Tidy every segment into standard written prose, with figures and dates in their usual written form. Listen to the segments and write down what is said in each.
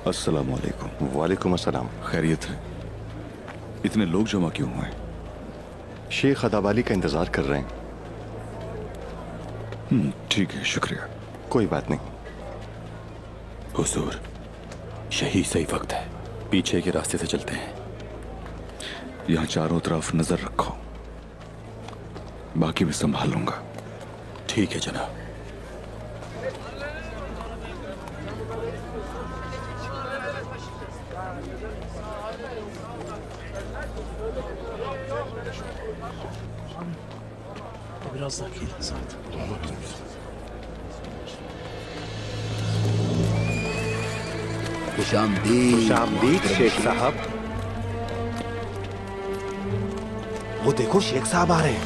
अस्सलाम वालेकुम। वालेकुम अस्सलाम। खैरियत है? इतने लोग जमा क्यों हुए? शेख अदाबाली का इंतजार कर रहे हैं। ठीक है, शुक्रिया। कोई बात नहीं। हुजूर, यही सही वक्त है, पीछे के रास्ते से चलते हैं। यहां चारों तरफ नजर रखो, बाकी मैं संभाल लूंगा। ठीक है जनाब। Biraz daha gelin zaten. खुशामदीद Sheikh साहब। वो देखो शेख साहब आ रहे हैं।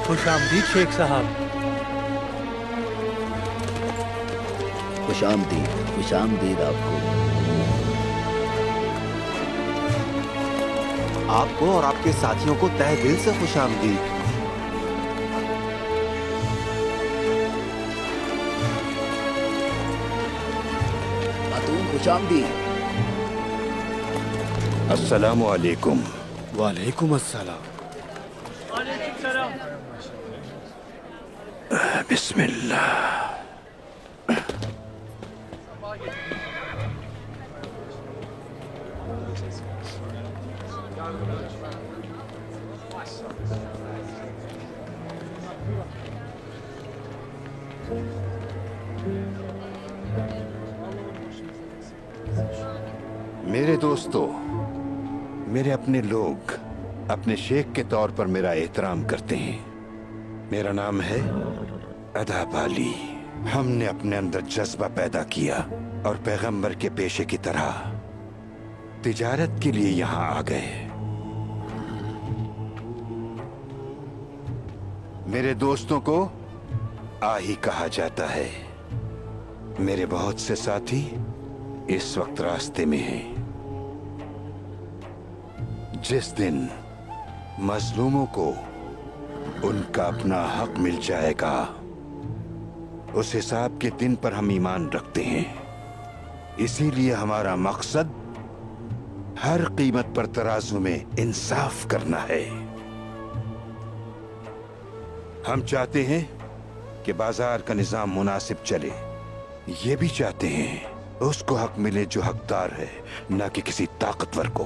खुशामदीद शेख साहब। खुशामदीद आपको। आपको और आपके साथियों को तहे दिल से खुशामदीद। खुशामदीद। अस्सलामु अलैकुम। वालेकुम अस्सलाम। बिस्मिल्लाह। मेरे दोस्तों, मेरे अपने लोग अपने शेख के तौर पर मेरा एहतराम करते हैं। मेरा नाम है अदाबाली। हमने अपने अंदर जज्बा पैदा किया और पैगंबर के पेशे की तरह तिजारत के लिए यहां आ गए। मेरे दोस्तों को आही कहा जाता है। मेरे बहुत से साथी इस वक्त रास्ते में हैं। जिस दिन मजलूमों को उनका अपना हक मिल जाएगा, उस हिसाब के दिन पर हम ईमान रखते हैं। इसीलिए हमारा मकसद हर कीमत पर तराजू में इंसाफ करना है। हम चाहते हैं कि बाजार का निजाम मुनासिब चले। ये भी चाहते हैं उसको हक मिले जो हकदार है, न कि किसी ताकतवर को।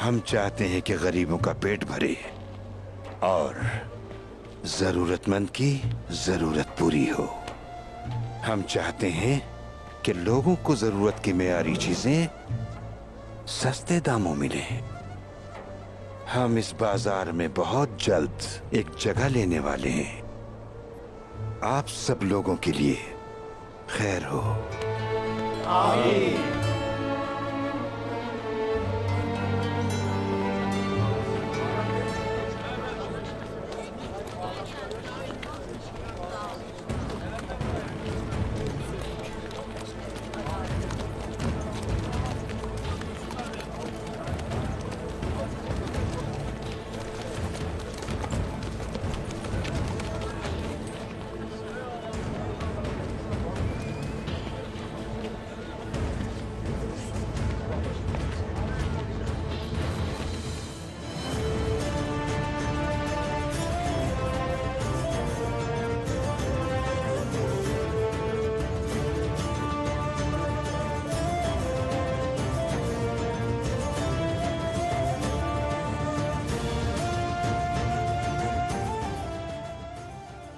हम चाहते हैं कि गरीबों का पेट भरे और जरूरतमंद की जरूरत पूरी हो। हम चाहते हैं कि लोगों को जरूरत की मेयारी चीजें सस्ते दामों मिले। हम इस बाजार में बहुत जल्द एक जगह लेने वाले हैं। आप सब लोगों के लिए खैर हो। आमीन।